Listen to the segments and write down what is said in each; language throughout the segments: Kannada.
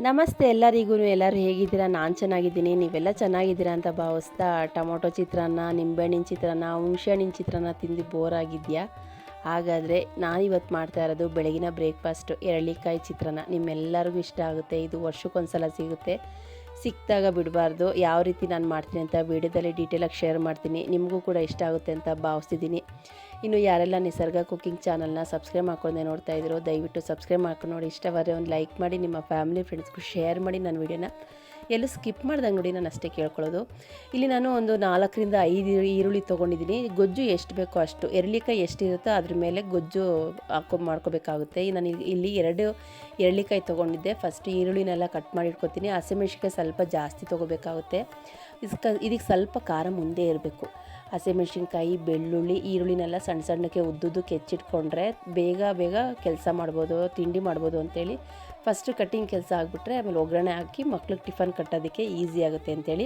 ನಮಸ್ತೆ ಎಲ್ಲರಿಗೂ. ಎಲ್ಲರೂ ಹೇಗಿದ್ದೀರಾ? ನಾನು ಚೆನ್ನಾಗಿದ್ದೀನಿ, ನೀವೆಲ್ಲ ಚೆನ್ನಾಗಿದ್ದೀರಾ ಅಂತ ಭಾವಿಸ್ತಾ, ಟೊಮೊಟೊ ಚಿತ್ರಾನ್ನ, ನಿಂಬೆಹಣ್ಣಿನ ಚಿತ್ರಾನ್ನ, ಹುಣಸೆಹಣ್ಣಿನ ಚಿತ್ರಾನ್ನ ತಿಂದು ಬೋರ್ ಆಗಿದೆಯಾ? ಹಾಗಾದರೆ ನಾನಿವತ್ತು ಮಾಡ್ತಾ ಇರೋದು ಬೆಳಗಿನ ಬ್ರೇಕ್ಫಾಸ್ಟು ಎರಳಿಕಾಯಿ ಚಿತ್ರಾನ್ನ. ನಿಮ್ಮೆಲ್ಲರಿಗೂ ಇಷ್ಟ ಆಗುತ್ತೆ. ಇದು ವರ್ಷಕ್ಕೊಂದ್ಸಲ ಸಿಗುತ್ತೆ, ಸಿಕ್ಕಿದಾಗ ಬಿಡಬಾರ್ದು. ಯಾವ ರೀತಿ ನಾನು ಮಾಡ್ತೀನಿ ಅಂತ ವೀಡಿಯೋದಲ್ಲಿ ಡೀಟೇಲಾಗಿ ಶೇರ್ ಮಾಡ್ತೀನಿ, ನಿಮಗೂ ಕೂಡ ಇಷ್ಟ ಆಗುತ್ತೆ ಅಂತ ಭಾವಿಸ್ತಿದ್ದೀನಿ. ಇನ್ನು ಯಾರೆಲ್ಲ ನಿಸರ್ಗ ಕುಕಿಂಗ್ ಚಾನಲ್ನ ಸಬ್ಸ್ಕ್ರೈಬ್ ಮಾಡ್ಕೊಂಡೆ ನೋಡ್ತಾ ಇದ್ರು, ದಯವಿಟ್ಟು ಸಬ್ಸ್ಕ್ರೈಬ್ ಮಾಡ್ಕೊಂಡು ನೋಡಿ. ಇಷ್ಟವಾದರೆ ಒಂದು ಲೈಕ್ ಮಾಡಿ, ನಿಮ್ಮ ಫ್ಯಾಮಿಲಿ ಫ್ರೆಂಡ್ಸ್ಗೂ ಶೇರ್ ಮಾಡಿ. ನನ್ನ ವೀಡಿಯೋನ ಎಲ್ಲೂ ಸ್ಕಿಪ್ ಮಾಡ್ದಂಗೆ ನೋಡಿ, ನಾನು ಅಷ್ಟೇ ಕೇಳ್ಕೊಳ್ಳೋದು. ಇಲ್ಲಿ ನಾನು ಒಂದು 4ರಿಂದ 5 ಈರುಳ್ಳಿ ತೊಗೊಂಡಿದ್ದೀನಿ. ಗೊಜ್ಜು ಎಷ್ಟು ಬೇಕೋ ಅಷ್ಟು, ಎರಳಿಕಾಯಿ ಎಷ್ಟಿರುತ್ತೋ ಅದ್ರ ಮೇಲೆ ಗೊಜ್ಜು ಮಾಡ್ಕೋಬೇಕಾಗುತ್ತೆ. ನಾನು ಇಲ್ಲಿ 2 ಎರಳಿಕಾಯಿ ತೊಗೊಂಡಿದ್ದೆ. ಫಸ್ಟ್ ಈರುಳ್ಳಿನೆಲ್ಲ ಕಟ್ ಮಾಡಿ ಇಟ್ಕೊತೀನಿ. ಹಸಿಮೆಣ್ಸಿಕಾಯಿ ಸ್ವಲ್ಪ ಜಾಸ್ತಿ ತೊಗೋಬೇಕಾಗುತ್ತೆ. ಇದಕ್ಕೆ ಸ್ವಲ್ಪ ಖಾರ ಮುಂದೆ ಇರಬೇಕು. ಹಸಿಮೆಣ್ಸಿನ್ಕಾಯಿ, ಬೆಳ್ಳುಳ್ಳಿ, ಈರುಳ್ಳಿನೆಲ್ಲ ಸಣ್ಣ ಸಣ್ಣಕ್ಕೆ ಉದ್ದುದ್ದಕ್ಕೆ ಹೆಚ್ಚಿಟ್ಕೊಂಡ್ರೆ ಬೇಗ ಕೆಲಸ ಮಾಡ್ಬೋದು, ತಿಂಡಿ ಮಾಡ್ಬೋದು ಅಂತೇಳಿ ಫಸ್ಟು ಕಟ್ಟಿಂಗ್ ಕೆಲಸ ಆಗಿಬಿಟ್ರೆ ಆಮೇಲೆ ಒಗ್ಗರಣೆ ಹಾಕಿ ಮಕ್ಳಿಗೆ ಟಿಫನ್ ಕಟ್ಟೋದಕ್ಕೆ ಈಸಿ ಆಗುತ್ತೆ ಅಂತೇಳಿ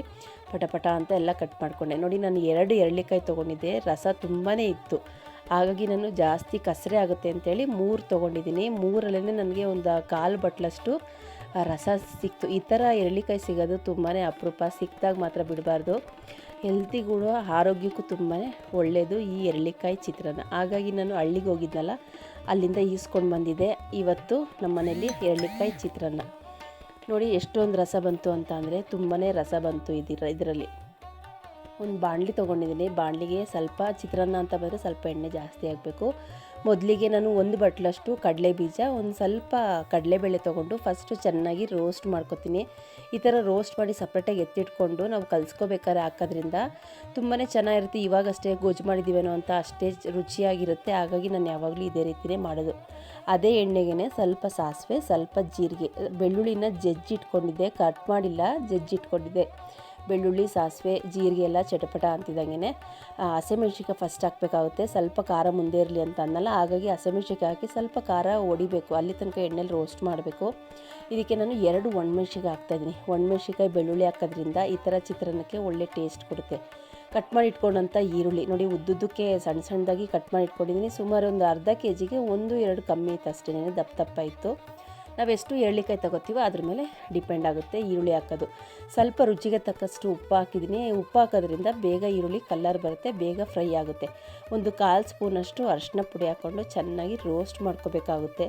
ಪಟ ಅಂತ ಎಲ್ಲ ಕಟ್ ಮಾಡಿಕೊಂಡೆ. ನೋಡಿ, ನಾನು 2 ಎರಳಿಕಾಯಿ ತೊಗೊಂಡಿದ್ದೆ. ರಸ ತುಂಬಾ ಇತ್ತು, ಹಾಗಾಗಿ ನಾನು ಜಾಸ್ತಿ ಕಸರೆ ಆಗುತ್ತೆ ಅಂತೇಳಿ 3 ತೊಗೊಂಡಿದ್ದೀನಿ. 3ರಲ್ಲೇ ನನಗೆ ಒಂದು 1/4 ಬಟ್ಲಷ್ಟು ರಸ ಸಿಕ್ತು. ಈ ಥರ ಎರಳಿಕಾಯಿ ಸಿಗೋದು ತುಂಬಾ ಅಪರೂಪ, ಸಿಕ್ಕಿದಾಗ ಮಾತ್ರ ಬಿಡಬಾರ್ದು. ಹೆಲ್ತಿಗೂ ಆರೋಗ್ಯಕ್ಕೂ ತುಂಬಾ ಒಳ್ಳೆಯದು ಈ ಎರಳಿಕಾಯಿ ಚಿತ್ರಾನ್ನ. ಹಾಗಾಗಿ ನಾನು ಹಳ್ಳಿಗೆ ಹೋಗಿದ್ನಲ್ಲ, ಅಲ್ಲಿಂದ ಈಸ್ಕೊಂಡು ಬಂದಿದ್ದೆ. ಇವತ್ತು ನಮ್ಮ ಮನೇಲಿ ಎರಳಿಕಾಯಿ ಚಿತ್ರಾನ್ನ. ನೋಡಿ ಎಷ್ಟೊಂದು ರಸ ಬಂತು ಅಂತ ಅಂದರೆ ತುಂಬಾ ರಸ ಬಂತು ಇದರಲ್ಲಿ. ಒಂದು ಬಾಣಲಿ ತೊಗೊಂಡಿದ್ದೀನಿ. ಬಾಣಲಿಗೆ ಸ್ವಲ್ಪ ಚಿತ್ರಾನ್ನ ಅಂತ ಬಂದರೆ ಸ್ವಲ್ಪ ಎಣ್ಣೆ ಜಾಸ್ತಿ ಆಗಬೇಕು. ಮೊದಲಿಗೆ ನಾನು 1 ಬಟ್ಲಷ್ಟು ಕಡಲೆ ಬೀಜ, ಒಂದು ಸ್ವಲ್ಪ ಕಡಲೆಬೇಳೆ ತೊಗೊಂಡು ಫಸ್ಟು ಚೆನ್ನಾಗಿ ರೋಸ್ಟ್ ಮಾಡ್ಕೊತೀನಿ. ಈ ಥರ ರೋಸ್ಟ್ ಮಾಡಿ ಸಪ್ರೇಟಾಗಿ ಎತ್ತಿಟ್ಕೊಂಡು ನಾವು ಕಲಿಸ್ಕೋಬೇಕಾದ್ರೆ ಹಾಕೋದ್ರಿಂದ ತುಂಬಾ ಚೆನ್ನಾಗಿರುತ್ತೆ. ಇವಾಗಷ್ಟೇ ಗೊಜ್ಜು ಮಾಡಿದ್ದೀವೇನೋ ಅಂತ ಅಷ್ಟೇ ರುಚಿಯಾಗಿರುತ್ತೆ. ಹಾಗಾಗಿ ನಾನು ಯಾವಾಗಲೂ ಇದೇ ರೀತಿಯೇ ಮಾಡೋದು. ಅದೇ ಎಣ್ಣೆಗೆ ಸ್ವಲ್ಪ ಸಾಸಿವೆ, ಸ್ವಲ್ಪ ಜೀರಿಗೆ, ಬೆಳ್ಳುಳ್ಳಿನ ಜಜ್ಜಿಟ್ಕೊಂಡಿದ್ದೆ, ಕಟ್ ಮಾಡಿಲ್ಲ, ಜಜ್ಜಿಟ್ಕೊಂಡಿದ್ದೆ. ಬೆಳ್ಳುಳ್ಳಿ, ಸಾಸಿವೆ, ಜೀರಿಗೆ ಎಲ್ಲ ಚಟಪಟ ಅಂತಿದ್ದಂಗೆ ಹಸಿಮೆಣ್ಸಿಕಾಯಿ ಫಸ್ಟ್ ಹಾಕಬೇಕಾಗುತ್ತೆ. ಸ್ವಲ್ಪ ಖಾರ ಮುಂದೆ ಇರಲಿ ಅಂತ ಅನ್ನಲ್ಲ, ಹಾಗಾಗಿ ಹಸಿಮೆಣ್ಸಿಕಾಯಿ ಹಾಕಿ ಸ್ವಲ್ಪ ಖಾರ ಹೊಡಿಬೇಕು. ಅಲ್ಲಿ ತನಕ ಎಣ್ಣೆಲಿ ರೋಸ್ಟ್ ಮಾಡಬೇಕು. ಇದಕ್ಕೆ ನಾನು 2 ಒಣಮೆಣ್ಸಿಕಾಯಿ ಹಾಕ್ತಾಯಿದ್ದೀನಿ. ಒಣಮೆಣ್ಸಿಕಾಯಿ, ಬೆಳ್ಳುಳ್ಳಿ ಹಾಕೋದ್ರಿಂದ ಈ ಥರ ಚಿತ್ರಾನ್ನಕ್ಕೆ ಒಳ್ಳೆ ಟೇಸ್ಟ್ ಕೊಡುತ್ತೆ. ಕಟ್ ಮಾಡಿ ಇಟ್ಕೊಂಡಂಥ ಈರುಳ್ಳಿ ನೋಡಿ, ಉದ್ದುದ್ದಕ್ಕೆ ಸಣ್ಣ ಸಣ್ಣದಾಗಿ ಕಟ್ ಮಾಡಿ ಇಟ್ಕೊಂಡಿದ್ದೀನಿ. ಸುಮಾರು ಒಂದು ಅರ್ಧ ಕೆಜಿಗೆ 1-2 ಕಮ್ಮಿ ಇತ್ತು ಅಷ್ಟೇ, ದಪ್ಪ ಇತ್ತು. ನಾವೆಷ್ಟು ಎರಳಿಕಾಯಿ ತಗೋತೀವೋ ಅದ್ರ ಮೇಲೆ ಡಿಪೆಂಡ್ ಆಗುತ್ತೆ ಈರುಳ್ಳಿ ಹಾಕೋದು. ಸ್ವಲ್ಪ ರುಚಿಗೆ ತಕ್ಕಷ್ಟು ಉಪ್ಪು ಹಾಕಿದ್ದೀನಿ. ಉಪ್ಪು ಹಾಕೋದ್ರಿಂದ ಬೇಗ ಈರುಳ್ಳಿ ಕಲರ್ ಬರುತ್ತೆ, ಬೇಗ ಫ್ರೈ ಆಗುತ್ತೆ. ಒಂದು 1/4 ಸ್ಪೂನಷ್ಟು ಅರಿಶಿನ ಪುಡಿ ಹಾಕ್ಕೊಂಡು ಚೆನ್ನಾಗಿ ರೋಸ್ಟ್ ಮಾಡ್ಕೋಬೇಕಾಗುತ್ತೆ.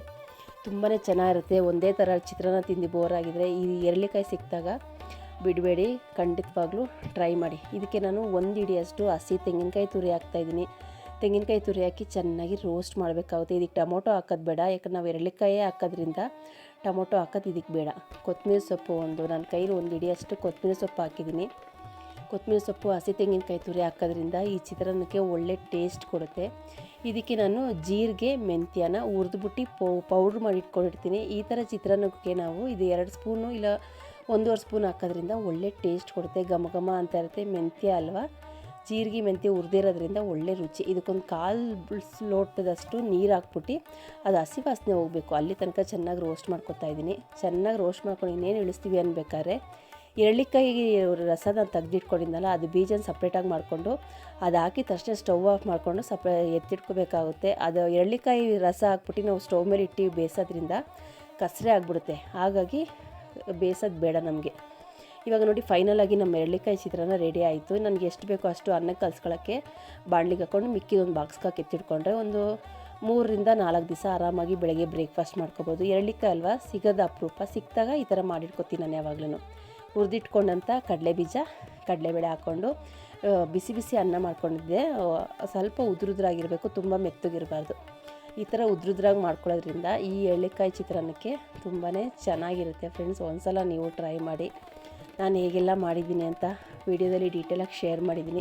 ತುಂಬಾ ಚೆನ್ನಾಗಿರುತ್ತೆ. ಒಂದೇ ಥರ ಚಿತ್ರಾನ್ನ ತಿಂದು ಬೋರ್ ಆಗಿದ್ರೆ ಈ ಎರಳಿಕಾಯಿ ಸಿಕ್ಕಿದಾಗ ಬಿಡಬೇಡಿ, ಖಂಡಿತವಾಗ್ಲೂ ಟ್ರೈ ಮಾಡಿ. ಇದಕ್ಕೆ ನಾನು 1 ಹಿಡಿಯಷ್ಟು ಹಸಿ ತೆಂಗಿನಕಾಯಿ ತುರಿ ಹಾಕ್ತಾಯಿದ್ದೀನಿ. ತೆಂಗಿನಕಾಯಿ ತುರಿ ಹಾಕಿ ಚೆನ್ನಾಗಿ ರೋಸ್ಟ್ ಮಾಡಬೇಕಾಗುತ್ತೆ. ಇದಕ್ಕೆ ಟೊಮೊಟೊ ಹಾಕೋದು ಬೇಡ, ಯಾಕಂದ್ರೆ ನಾವು ಎರಳಿಕಾಯಿ ಹಾಕೋದ್ರಿಂದ ಟೊಮೊಟೊ ಹಾಕೋದು ಇದಕ್ಕೆ ಬೇಡ. ಕೊತ್ತಂಬರಿ ಸೊಪ್ಪು ನನ್ನ ಕೈಲಿ 1 ಹಿಡಿಯಷ್ಟು ಕೊತ್ತಂಬರಿ ಸೊಪ್ಪು ಹಾಕಿದ್ದೀನಿ. ಕೊತ್ತಂಬರಿ ಸೊಪ್ಪು, ಹಸಿ ತೆಂಗಿನಕಾಯಿ ತುರಿ ಹಾಕೋದ್ರಿಂದ ಈ ಚಿತ್ರಾನ್ನಕ್ಕೆ ಒಳ್ಳೆ ಟೇಸ್ಟ್ ಕೊಡುತ್ತೆ. ಇದಕ್ಕೆ ನಾನು ಜೀರಿಗೆ, ಮೆಂತ್ಯನ ಹುರಿದ್ಬಿಟ್ಟು ಪೌಡ್ರ್ ಮಾಡಿ ಇಟ್ಕೊಂಡಿರ್ತೀನಿ. ಈ ಥರ ಚಿತ್ರಾನ್ನಕ್ಕೆ ನಾವು ಇದು 2 ಸ್ಪೂನು ಇಲ್ಲ 1.5 ಸ್ಪೂನ್ ಹಾಕೋದ್ರಿಂದ ಒಳ್ಳೆ ಟೇಸ್ಟ್ ಕೊಡುತ್ತೆ. ಘಮ ಅಂತ ಇರುತ್ತೆ. ಮೆಂತ್ಯ ಅಲ್ವಾ, ಜೀರಿಗೆ ಮೆಂತ್ಯ ಹುರಿದಿರೋದ್ರಿಂದ ಒಳ್ಳೆ ರುಚಿ. ಇದಕ್ಕೊಂದು 1/4 ಲೋಟದಷ್ಟು ನೀರು ಹಾಕ್ಬಿಟ್ಟು ಅದು ಹಸಿ ವಾಸನೆ ಹೋಗಬೇಕು, ಅಲ್ಲಿ ತನಕ ಚೆನ್ನಾಗಿ ರೋಸ್ಟ್ ಮಾಡ್ಕೊತಾ ಇದ್ದೀನಿ. ಚೆನ್ನಾಗಿ ರೋಸ್ಟ್ ಮಾಡ್ಕೊಂಡು ಇನ್ನೇನು ಇಳಿಸ್ತೀವಿ ಅನ್ಬೇಕಾದ್ರೆ ಎರಳಿಕಾಯಿ ರಸನ ತೆಗೆದಿಟ್ಕೊಂಡಿದ್ನಲ್ಲ, ಅದು ಬೀಜನ ಸಪ್ರೇಟಾಗಿ ಮಾಡಿಕೊಂಡು ಅದು ಹಾಕಿ ತಕ್ಷಣ ಸ್ಟವ್ ಆಫ್ ಮಾಡಿಕೊಂಡು ಎತ್ತಿಟ್ಕೋಬೇಕಾಗುತ್ತೆ. ಅದು ಎರಳಿಕಾಯಿ ರಸ ಹಾಕ್ಬಿಟ್ಟು ನಾವು ಸ್ಟವ್ ಮೇಲೆ ಇಟ್ಟು ಬೇಯಿಸೋದ್ರಿಂದ ಕಸರೆ ಆಗಿಬಿಡುತ್ತೆ. ಹಾಗಾಗಿ ಬೇಯಿಸೋದು ಬೇಡ ನಮಗೆ. ಇವಾಗ ನೋಡಿ, ಫೈನಲಾಗಿ ನಮ್ಮ ಎರಳಿಕಾಯಿ ಚಿತ್ರಾನ್ನ ರೆಡಿ ಆಯಿತು. ನನಗೆ ಎಷ್ಟು ಬೇಕೋ ಅಷ್ಟು ಅನ್ನಕ್ಕೆ ಕಲಿಸ್ಕೊಳ್ಳೋಕ್ಕೆ ಬಾಣಲಿಗೆ ಹಾಕ್ಕೊಂಡು ಮಿಕ್ಕಿದೊಂದು ಬಾಕ್ಸ್ಗೆ ಹಾಕಿ ಎತ್ತಿಟ್ಕೊಂಡ್ರೆ ಒಂದು 3ರಿಂದ 4 ದಿವಸ ಆರಾಮಾಗಿ ಬೆಳಗ್ಗೆ ಬ್ರೇಕ್ಫಾಸ್ಟ್ ಮಾಡ್ಕೋಬೋದು. ಎರಳಿಕಾಯಿ ಅಲ್ವಾ, ಸಿಗೋದು ಅಪರೂಪ. ಸಿಕ್ಕಿದಾಗ ಈ ಥರ ಮಾಡಿಟ್ಕೊತೀನಿ ನಾನು ಯಾವಾಗಲೂ. ಹುರಿದಿಟ್ಕೊಂಡಂಥ ಕಡಲೆಬೀಜ, ಕಡಲೆಬೇಳೆ ಹಾಕ್ಕೊಂಡು ಬಿಸಿ ಅನ್ನ ಮಾಡ್ಕೊಂಡಿದ್ದೆ. ಸ್ವಲ್ಪ ಉದುರುದ್ರಾಗಿರಬೇಕು, ತುಂಬ ಮೆತ್ತಗಿರಬಾರ್ದು. ಈ ಥರ ಉದ್ರುದ್ರಾಗಿ ಮಾಡ್ಕೊಳ್ಳೋದ್ರಿಂದ ಈ ಎರಳಿಕಾಯಿ ಚಿತ್ರಾನ್ನಕ್ಕೆ ತುಂಬಾ ಚೆನ್ನಾಗಿರುತ್ತೆ ಫ್ರೆಂಡ್ಸ್. ಒಂದ್ಸಲ ನೀವು ಟ್ರೈ ಮಾಡಿ. ನಾನು ಹೇಗೆಲ್ಲ ಮಾಡಿದ್ದೀನಿ ಅಂತ ವೀಡಿಯೋದಲ್ಲಿ ಡೀಟೇಲಾಗಿ ಶೇರ್ ಮಾಡಿದ್ದೀನಿ.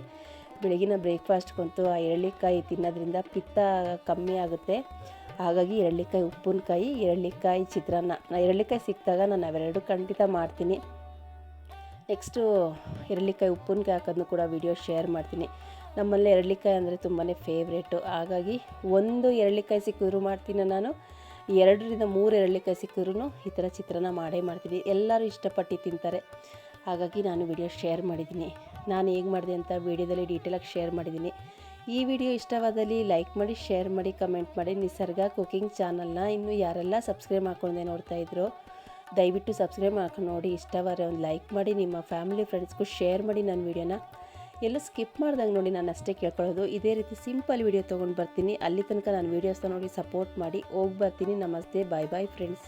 ಬೆಳಗಿನ ಬ್ರೇಕ್ಫಾಸ್ಟ್ಗಂತೂ ಆ ಎರಳಿಕಾಯಿ ತಿನ್ನೋದ್ರಿಂದ ಪಿತ್ತ ಕಮ್ಮಿ ಆಗುತ್ತೆ. ಹಾಗಾಗಿ ಎರಳಿಕಾಯಿ ಉಪ್ಪಿನಕಾಯಿ, ಎರಳಿಕಾಯಿ ಚಿತ್ರಾನ್ನ, ಎರಳಿಕಾಯಿ ಸಿಕ್ಕಿದಾಗ ನಾನು ಅವೆರಡು ಖಂಡಿತ ಮಾಡ್ತೀನಿ. ನೆಕ್ಸ್ಟು ಎರಳಿಕಾಯಿ ಉಪ್ಪಿನಕಾಯಿ ಹಾಕೋದನ್ನು ಕೂಡ ವಿಡಿಯೋ ಶೇರ್ ಮಾಡ್ತೀನಿ. ನಮ್ಮಲ್ಲಿ ಎರಳಿಕಾಯಿ ಅಂದರೆ ತುಂಬಾ ಫೇವ್ರೇಟು. ಹಾಗಾಗಿ 1 ಎರಳಿಕಾಯಿ ಸಿಕ್ಕಿದ್ರು ಮಾಡ್ತೀನಿ ನಾನು, 2ರಿಂದ 3 ಎರಳಿಕಾಯಿ ಸಿಕ್ಕಿದ್ರೂ ಈ ಥರ ಚಿತ್ರಾನ್ನ ಮಾಡೇ ಮಾಡ್ತೀನಿ. ಎಲ್ಲರೂ ಇಷ್ಟಪಟ್ಟು ತಿಂತಾರೆ. ಹಾಗಾಗಿ ನಾನು ವಿಡಿಯೋ ಶೇರ್ ಮಾಡಿದ್ದೀನಿ. ನಾನು ಹೇಗೆ ಮಾಡಿದೆ ಅಂತ ವೀಡಿಯೋದಲ್ಲಿ ಡೀಟೇಲಾಗಿ ಶೇರ್ ಮಾಡಿದ್ದೀನಿ. ಈ ವಿಡಿಯೋ ಇಷ್ಟವಾದಲ್ಲಿ ಲೈಕ್ ಮಾಡಿ, ಶೇರ್ ಮಾಡಿ, ಕಮೆಂಟ್ ಮಾಡಿ. ನಿಸರ್ಗ ಕುಕಿಂಗ್ ಚಾನಲ್ನ ಇನ್ನೂ ಯಾರೆಲ್ಲ ಸಬ್ಸ್ಕ್ರೈಬ್ ಮಾಡ್ಕೊಂಡೆ ನೋಡ್ತಾ ಇದ್ರು ದಯವಿಟ್ಟು ಸಬ್ಸ್ಕ್ರೈಬ್ ಮಾಡ್ಕೊಂಡು ನೋಡಿ. ಇಷ್ಟವಾದರೆ ಒಂದು ಲೈಕ್ ಮಾಡಿ, ನಿಮ್ಮ ಫ್ಯಾಮಿಲಿ ಫ್ರೆಂಡ್ಸ್ಗೂ ಶೇರ್ ಮಾಡಿ ನನ್ನ ವೀಡಿಯೋನ. ಎಲ್ಲೂ ಸ್ಕಿಪ್ ಮಾಡ್ದಂಗೆ ನೋಡಿ, ನಾನು ಅಷ್ಟೇ ಕೇಳ್ಕೊಳ್ಳೋದು. ಇದೇ ರೀತಿ ಸಿಂಪಲ್ ವೀಡಿಯೋ ತೊಗೊಂಡು ಬರ್ತೀನಿ. ಅಲ್ಲಿ ತನಕ ನಾನು ವೀಡಿಯೋಸ್ನ ನೋಡಿ ಸಪೋರ್ಟ್ ಮಾಡಿ. ಹೋಗಿ ಬರ್ತೀನಿ. ನಮಸ್ತೆ, ಬಾಯ್ ಬಾಯ್ ಫ್ರೆಂಡ್ಸ್.